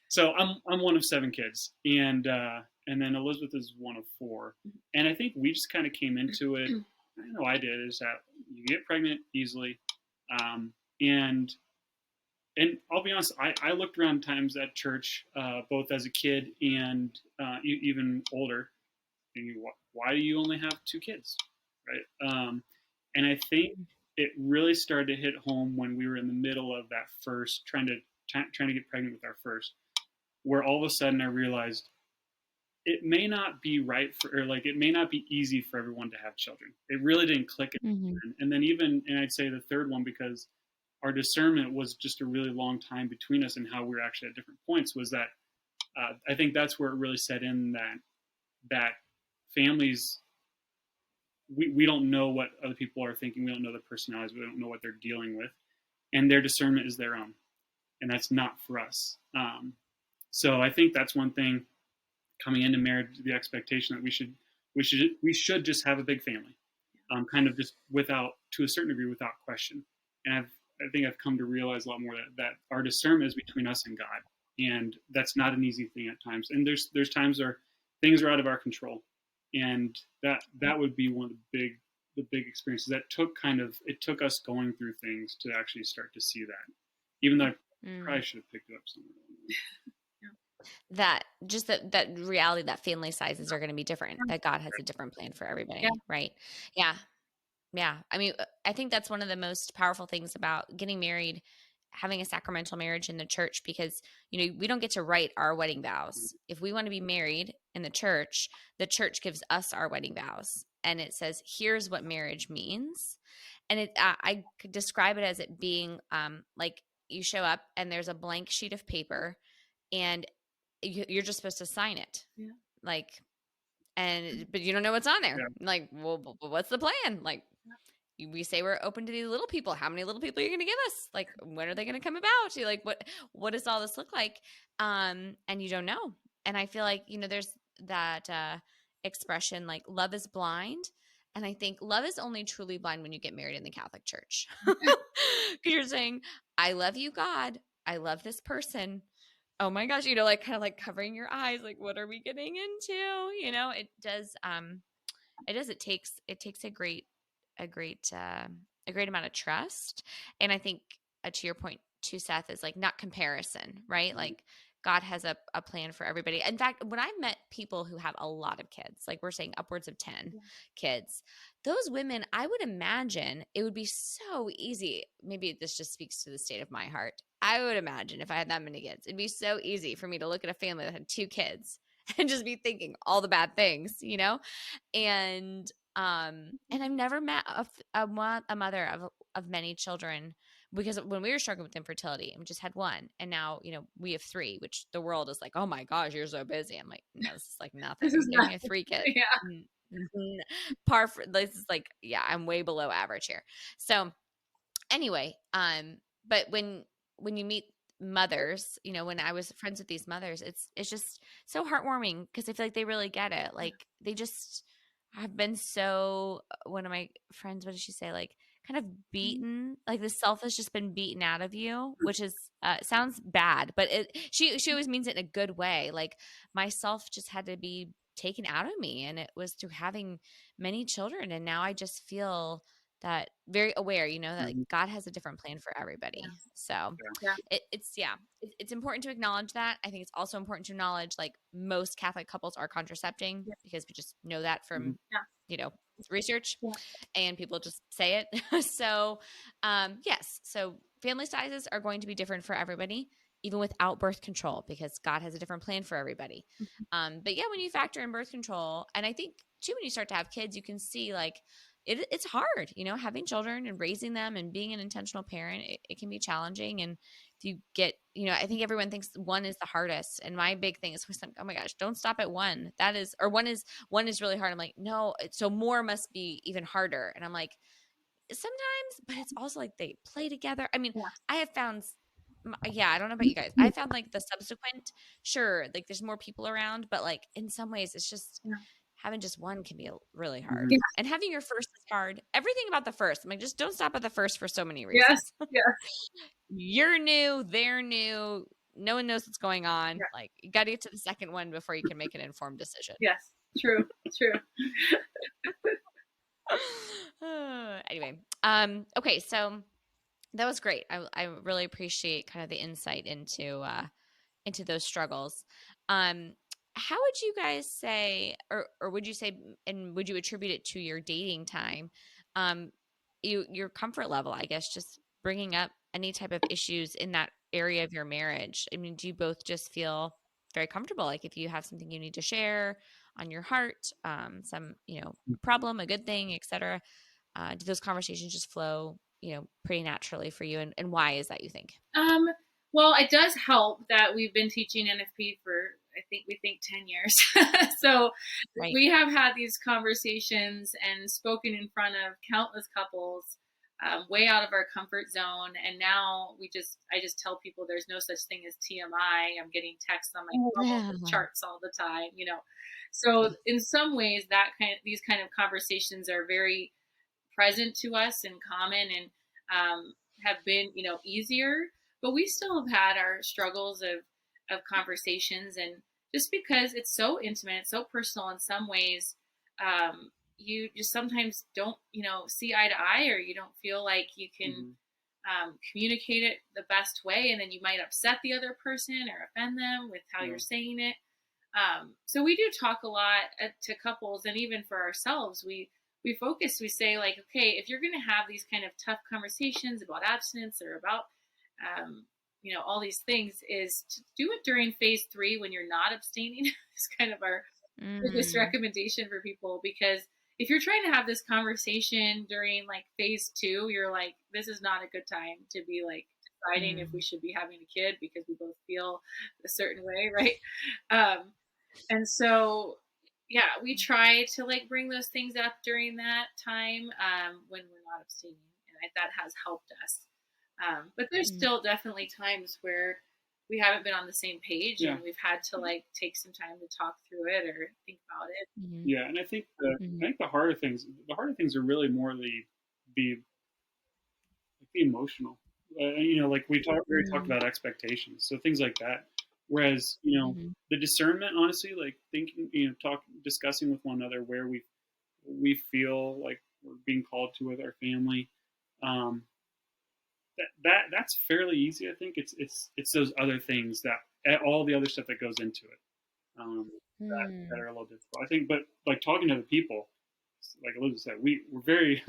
So I'm one of 7 kids, and then Elizabeth is one of 4, and I think we just kind of came into it. I know I did, is that you get pregnant easily, and I'll be honest, I looked around times at church, both as a kid and even older, thinking, why do you only have 2 kids, right? And I think it really started to hit home when we were in the middle of that first, trying to get pregnant with our first, where all of a sudden I realized it may not be right it may not be easy for everyone to have children. It really didn't click. And then and I'd say the third one, because our discernment was just a really long time between us and how we were actually at different points, was that I think that's where it really set in that families, we don't know what other people are thinking. We don't know their personalities. We don't know what they're dealing with, and their discernment is their own, and that's not for us. So I think that's one thing coming into marriage, the expectation that we should just have a big family, kind of just to a certain degree, without question. And I think I've come to realize a lot more that our discernment is between us and God, and that's not an easy thing at times. And there's times where things are out of our control, and that would be one of the big experiences that it took us going through things to actually start to see that, even though I probably should have picked it up somewhere. That reality that family sizes are going to be different, that God has a different plan for everybody. Right. Yeah. I mean, I think that's one of the most powerful things about getting married, having a sacramental marriage in the church, because, we don't get to write our wedding vows. If we want to be married in the church gives us our wedding vows, and it says, here's what marriage means. And I could describe it as it being like you show up and there's a blank sheet of paper, and you're just supposed to sign it. Yeah. But you don't know what's on there. Yeah. Like, well, what's the plan? Like, we say we're open to these little people. How many little people are you going to give us? Like, when are they going to come about? You're like, what does all this look like? And you don't know. And I feel like, there's that expression, like, love is blind. And I think love is only truly blind when you get married in the Catholic Church. Because you're saying, I love you, God. I love this person. Oh my gosh, like kind of like covering your eyes, like what are we getting into? It takes a great amount of trust. And I think to your point too, Seth, is like not comparison, right? Like God has a plan for everybody. In fact, when I met people who have a lot of kids, like we're saying upwards of 10 kids, those women, I would imagine it would be so easy. Maybe this just speaks to the state of my heart. I would imagine if I had that many kids, it'd be so easy for me to look at a family that had 2 kids and just be thinking all the bad things, and I've never met a mother of many children, because when we were struggling with infertility, and we just had 1, and now we have 3, which the world is like, oh my gosh, you're so busy. I'm like, no, this is like nothing. We have 3 kids. This is like, I'm way below average here. So anyway, but when you meet mothers, when I was friends with these mothers, it's just so heartwarming, because I feel like they really get it. Like they just have been so, one of my friends, what did she say? Like kind of beaten, like the self has just been beaten out of you, which is, sounds bad, but she always means it in a good way. Like my self just had to be taken out of me, and it was through having many children. And now I just feel that very aware, that like God has a different plan for everybody. So it's important to acknowledge that. I think it's also important to acknowledge like most Catholic couples are contracepting, because we just know that from, research, and people just say it. So, yes. So family sizes are going to be different for everybody, even without birth control, because God has a different plan for everybody. But when you factor in birth control, and I think too, when you start to have kids, you can see like, it's hard, having children and raising them and being an intentional parent, it can be challenging. And if you get, I think everyone thinks 1 is the hardest. And my big thing is, oh my gosh, don't stop at 1. That is, or 1 is really hard. I'm like, no, so more must be even harder. And I'm like, sometimes, but it's also like they play together. I mean, I have found, I don't know about you guys, I found like the subsequent, sure, like there's more people around, but like in some ways it's just, having just 1 can be really hard. And having your first is hard. Everything about the first, I'm like, just don't stop at the first for so many reasons. You're new, they're new, no one knows what's going on. Like you got to get to the second one before you can make an informed decision. True. Anyway, okay, so that was great. I really appreciate kind of the insight into those struggles. How would you guys say, or would you say, and would you attribute it to your dating time, your comfort level, I guess, just bringing up any type of issues in that area of your marriage? I mean, do you both just feel very comfortable? Like if you have something you need to share on your heart, some, problem, a good thing, etc., do those conversations just flow, pretty naturally for you? And why is that, you think? Well, it does help that we've been teaching NFP for, we think 10 years. So we have had these conversations and spoken in front of countless couples, way out of our comfort zone. And now I just tell people there's no such thing as TMI. I'm getting texts on my charts all the time, So in some ways these kind of conversations are very present to us and common, and have been, easier, but we still have had our struggles of conversations. And just because it's so intimate, it's so personal in some ways, you just sometimes don't, see eye to eye, or you don't feel like you can communicate it the best way. And then you might upset the other person or offend them with how you're saying it. So we do talk a lot to couples, and even for ourselves, we focus, we say like, okay, if you're going to have these kind of tough conversations about abstinence or about, all these things, is to do it during phase 3 when you're not abstaining. It's kind of our biggest recommendation for people, because if you're trying to have this conversation during like phase 2, you're like, this is not a good time to be like deciding if we should be having a kid, because we both feel a certain way, right? And so, we try to like bring those things up during that time when we're not abstaining, and that has helped us. But there's still definitely times where we haven't been on the same page, Yeah. and we've had to like take some time to talk through it or think about it. Mm-hmm. Yeah, and I think the harder things are really more the emotional. Like we talked about expectations, so things like that. Whereas the discernment, honestly, like thinking, discussing with one another where we feel like we're being called to with our family. That's fairly easy. I think it's those other things that all the other stuff that goes into it that are a little difficult. I think, but like talking to other people, like Elizabeth said, we're very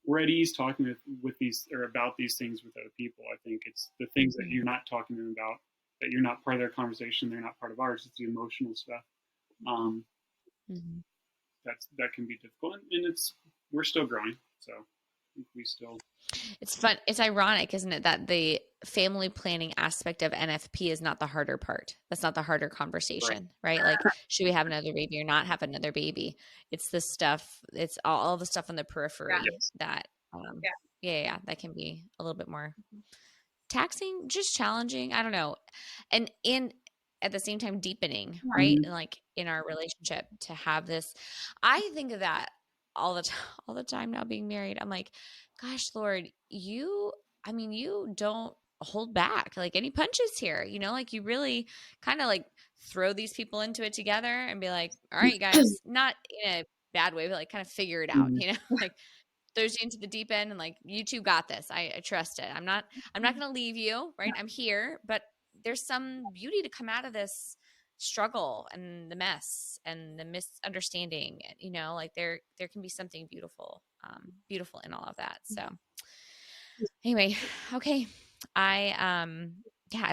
we're at ease talking with these or about these things with other people. I think it's the things that you're not talking to them about, that you're not part of their conversation, they're not part of ours. It's the emotional stuff. That can be difficult, and we're still growing, so I think we still. It's fun. It's ironic, isn't it, that the family planning aspect of NFP is not the harder part. That's not the harder conversation, right? Like, should we have another baby or not have another baby? It's the stuff. It's all the stuff on the periphery that, that can be a little bit more taxing, just challenging. I don't know, and at the same time deepening, right? And like in our relationship to have this, I think of that all the time now being married. I'm like, gosh, Lord, you don't hold back like any punches here, like you really kind of like throw these people into it together and be like, all right, you guys, not in a bad way, but like kind of figure it out, like throws you into the deep end and like, you two got this. I trust it. I'm not going to leave you, right? I'm here, but there's some beauty to come out of this struggle and the mess and the misunderstanding, like there can be something beautiful in all of that. So anyway, okay. I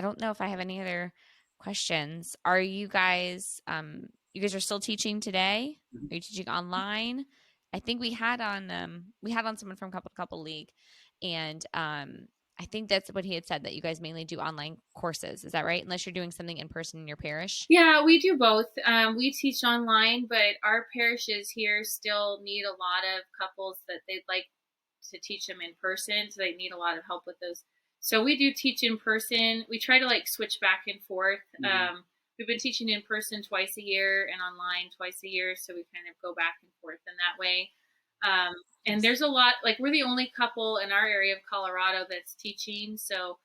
don't know if I have any other questions. Are you guys are still teaching today? Are you teaching online? I think we had on someone from couple league, and I think that's what he had said, that you guys mainly do online courses. Is that right? Unless you're doing something in person in your parish? Yeah, we do both. We teach online, but our parishes here still need a lot of couples that they'd like to teach them in person. So they need a lot of help with those. So we do teach in person. We try to like switch back and forth. We've been teaching in person twice a year and online twice a year. So we kind of go back and forth in that way. And there's a lot, like we're the only couple in our area of Colorado that's teaching. So,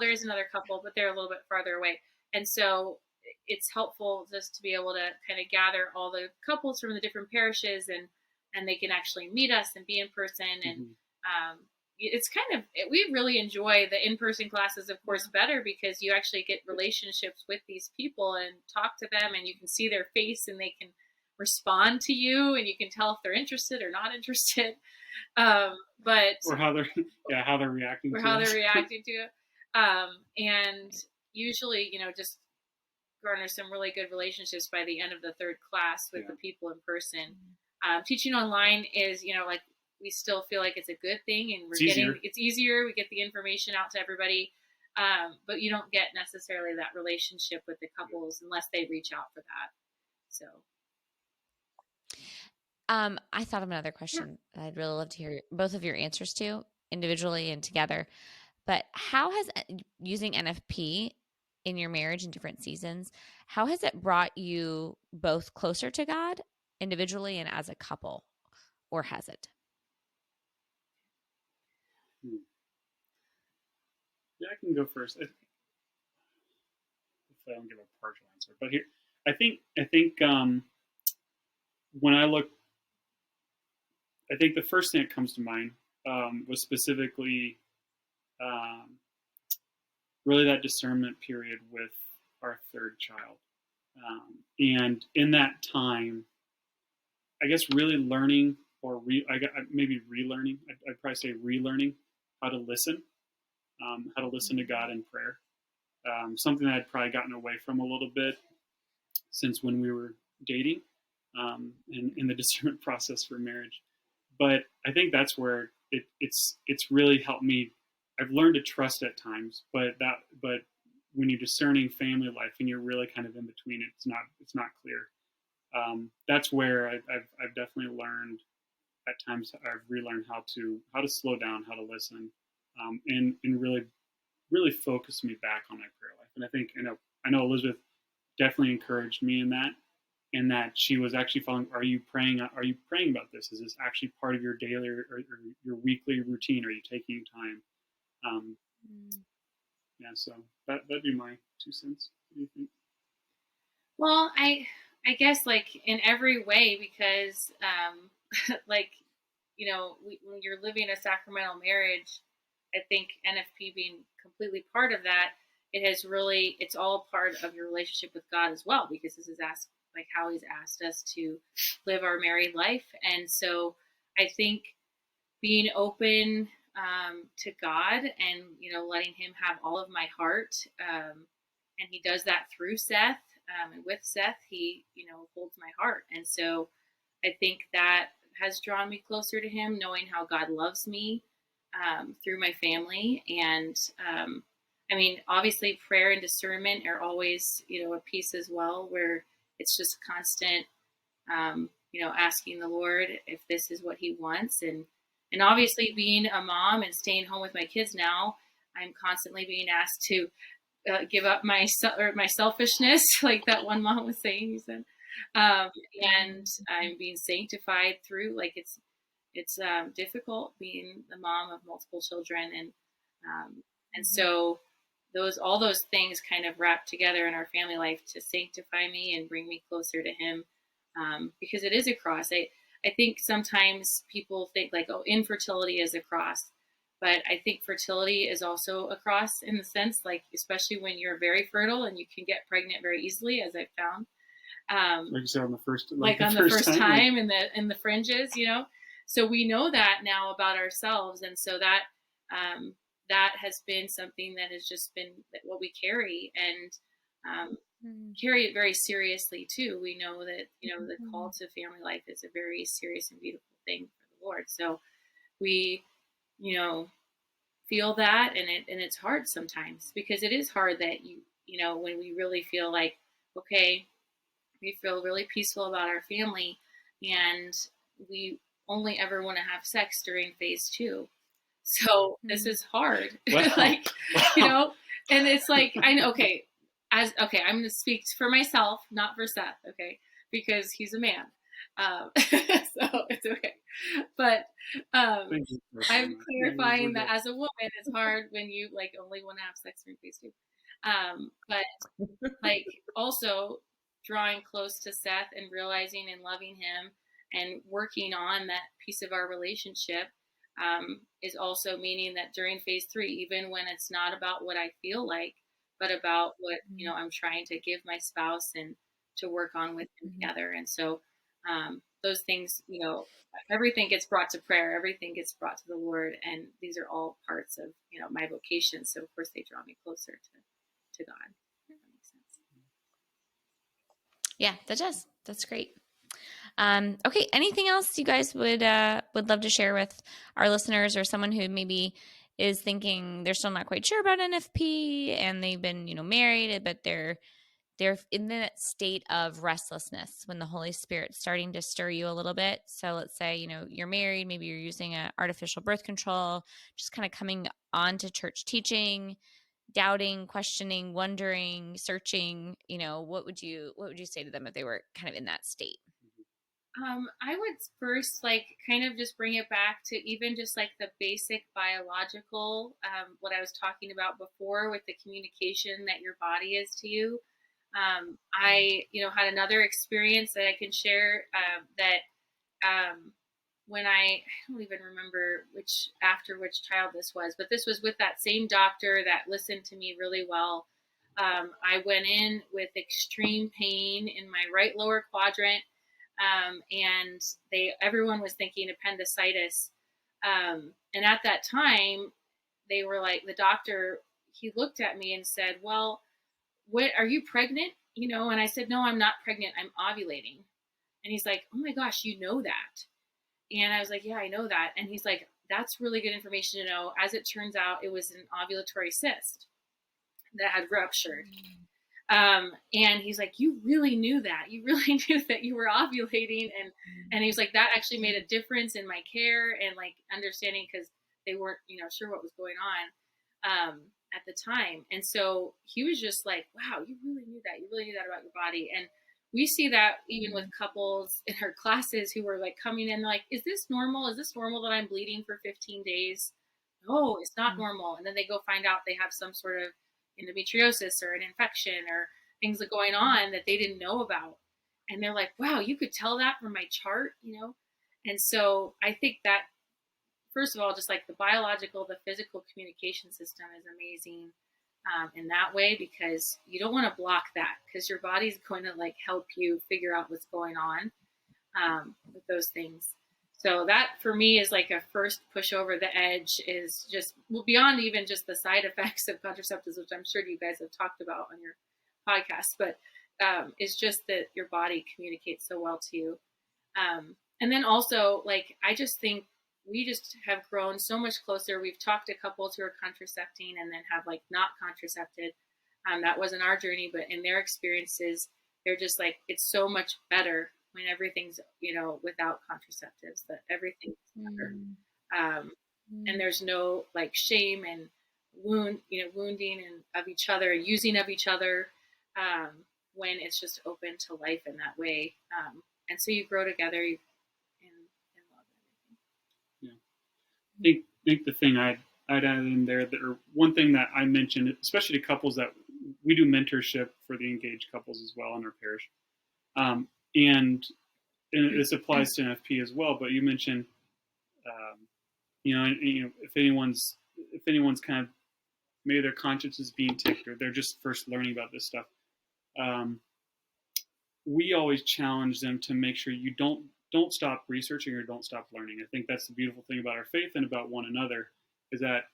there is another couple, but they're a little bit farther away. And so it's helpful just to be able to kind of gather all the couples from the different parishes and they can actually meet us and be in person. And it's kind of, we really enjoy the in-person classes, of course, better because you actually get relationships with these people and talk to them and you can see their face and they can respond to you and you can tell if they're interested or not interested. Or how they're reacting to it. And usually, just garner some really good relationships by the end of the third class with the people in person. Teaching online is, like we still feel like it's a good thing and it's easier. We get the information out to everybody. But you don't get necessarily that relationship with the couples unless they reach out for that. So. I thought of another question that I'd really love to hear both of your answers to individually and together. But how has using NFP in your marriage in different seasons, how has it brought you both closer to God individually and as a couple, or has it? Yeah, I can go first. If I don't give a partial answer, but here, I think when I look, I think the first thing that comes to mind was specifically really that discernment period with our third child. And in that time, I guess really learning or maybe relearning, I'd probably say relearning how to listen to God in prayer. Something that I'd probably gotten away from a little bit since when we were dating in the discernment process for marriage. But I think that's where it's really helped me. I've learned to trust at times, but when you're discerning family life and you're really kind of in between, it's not clear. That's where I've definitely learned at times. I've relearned how to slow down, how to listen, and really really focused me back on my prayer life. And I think, I know Elizabeth definitely encouraged me in that she was actually following, are you praying about this? Is this actually part of your daily or your weekly routine? Are you taking time? Yeah, so that'd be my 2 cents. What do you think? Well, I guess like in every way, because like, when you're living a sacramental marriage, I think NFP being completely part of that, it's all part of your relationship with God as well, because this is how he's asked us to live our married life. And so I think being open to God and, letting him have all of my heart. And he does that through Seth. And with Seth, he, holds my heart. And so I think that has drawn me closer to him, knowing how God loves me through my family. And obviously prayer and discernment are always, a piece as well, where it's just constant, asking the Lord if this is what he wants. And obviously being a mom and staying home with my kids now, I'm constantly being asked to give up my selfishness, like that one mom was saying, you said, and I'm being sanctified through, like, it's difficult being the mom of multiple children. And so all those things kind of wrap together in our family life to sanctify me and bring me closer to him. Because it is a cross. I think sometimes people think like, oh, infertility is a cross, but I think fertility is also a cross in the sense, like, especially when you're very fertile and you can get pregnant very easily, as I've found. Like you said, on the first time in the fringes, so we know that now about ourselves. And so that, that has been something that has just been what we carry, and, carry it very seriously too. We know that, the call to family life is a very serious and beautiful thing for the Lord. So we, feel that, and it's hard sometimes, because it is hard that when we really feel like, okay, we feel really peaceful about our family, and we only ever want to have sex during phase 2. So this is hard. Wow. And it's like, I know, I'm going to speak for myself, not for Seth, because he's a man. So it's okay. But I'm clarifying that as a woman, it's hard when you only want to have sex during phase 2. But also drawing close to Seth and realizing and loving him and working on that piece of our relationship is also meaning that during phase 3, even when it's not about what I feel like, but about what, I'm trying to give my spouse and to work on with him together. And so those things, everything gets brought to prayer, everything gets brought to the Lord. And these are all parts of, my vocation. So of course they draw me closer to God. If that makes sense. Yeah, that does. That's great. Okay. Anything else you guys would love to share with our listeners, or someone who maybe is thinking they're still not quite sure about NFP and they've been, married, but they're in that state of restlessness when the Holy Spirit's starting to stir you a little bit. So let's say, you're married, maybe you're using an artificial birth control, just kind of coming on to church teaching, doubting, questioning, wondering, searching, what would you say to them if they were kind of in that state? I would first kind of just bring it back to even just the basic biological, what I was talking about before with the communication that your body is to you. I, had another experience that I can share, when I don't even remember which child this was, but this was with that same doctor that listened to me really well. I went in with extreme pain in my right lower quadrant. And everyone was thinking appendicitis. And at that time, they were the doctor, he looked at me and said, well, what, are you pregnant? And I said, no, I'm not pregnant. I'm ovulating. And he's like, oh my gosh, you know that. And I was like, yeah, I know that. And he's like, that's really good information to know. As it turns out, it was an ovulatory cyst that had ruptured. And he's like, you really knew that. You really knew that you were ovulating. And he was like, that actually made a difference in my care and understanding, because they weren't, sure what was going on. at the time. And so he was just like, wow, you really knew that. You really knew that about your body. And we see that even with couples in our classes who were like coming in like, is this normal? Is this normal that I'm bleeding for 15 days? No, it's not normal. And then they go find out they have some sort of endometriosis or an infection or things that are going on that they didn't know about. And they're like, wow, you could tell that from my chart, you know? And so I think that, first of all, just like the biological, the physical communication system is amazing in that way, because you don't want to block that, because your body's going to like help you figure out what's going on with those things. So that for me is like a first push over the edge, is just, well, beyond even just the side effects of contraceptives, which I'm sure you guys have talked about on your podcast, but it's just that your body communicates so well to you. And then also, like, I just think we just have grown so much closer. We've talked to couples who are contracepting and then have like not contracepted. That wasn't our journey, but in their experiences, they're just like, it's so much better when everything's, you know, without contraceptives, that everything's better. And there's no like shame and wounding and of each other, using of each other, when it's just open to life in that way. And so you grow together and love everything. Yeah. I think the thing I'd add in there, or one thing that I mentioned, especially to couples, that we do mentorship for the engaged couples as well in our parish. And this applies to NFP as well, but you mentioned, if anyone's kind of, maybe their conscience is being ticked, or they're just first learning about this stuff. We always challenge them to make sure you don't stop researching or don't stop learning. I think that's the beautiful thing about our faith and about one another, is that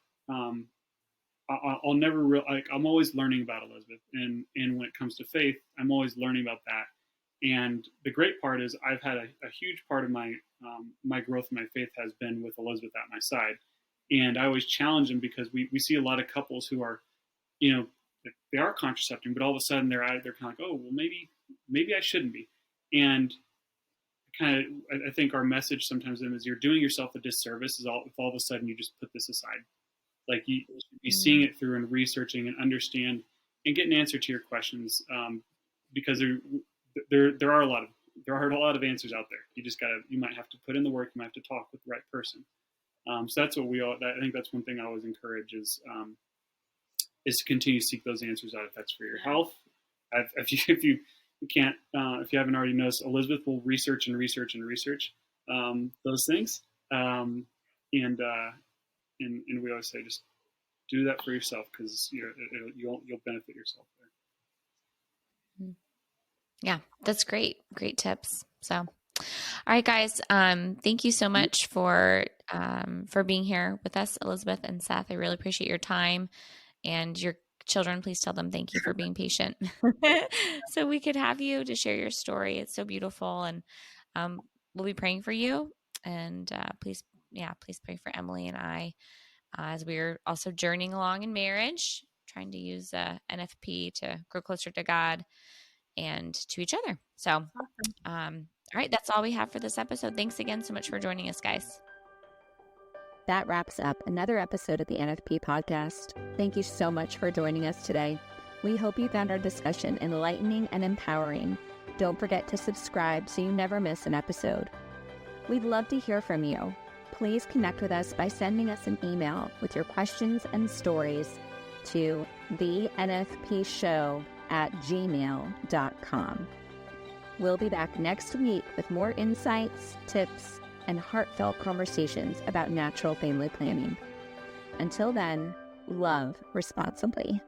I'll never I'm always learning about Elizabeth, and when it comes to faith, I'm always learning about that. And the great part is I've had a huge part of my my growth in my faith has been with Elizabeth at my side. And I always challenge them, because we see a lot of couples who are, they are contracepting, but all of a sudden they're kind of like, oh, well, maybe I shouldn't be. And I think our message sometimes to them is, you're doing yourself a disservice if all of a sudden you just put this aside. Like, you should be seeing it through and researching and understand and get an answer to your questions, because there are a lot of answers out there. You might have to put in the work. You might have to talk with the right person. So that's what I think that's one thing I always encourage is to continue to seek those answers out, if that's for your health. If you haven't already noticed, Elizabeth will research and research and research those things. And we always say, just do that for yourself, because you'll benefit yourself there. Yeah, that's great. Great tips. So, all right, guys. Thank you so much for being here with us, Elizabeth and Seth. I really appreciate your time, and your children. Please tell them thank you for being patient, so we could have you to share your story. It's so beautiful, and we'll be praying for you. And please pray for Emily and I as we're also journeying along in marriage, trying to use NFP to grow closer to God and to each other. So, all right, that's all we have for this episode. Thanks again so much for joining us, guys. That wraps up another episode of the NFP Podcast. Thank you so much for joining us today. We hope you found our discussion enlightening and empowering. Don't forget to subscribe so you never miss an episode. We'd love to hear from you. Please connect with us by sending us an email with your questions and stories to thenfpshow@gmail.com. We'll be back next week with more insights, tips, and heartfelt conversations about natural family planning. Until then, love responsibly.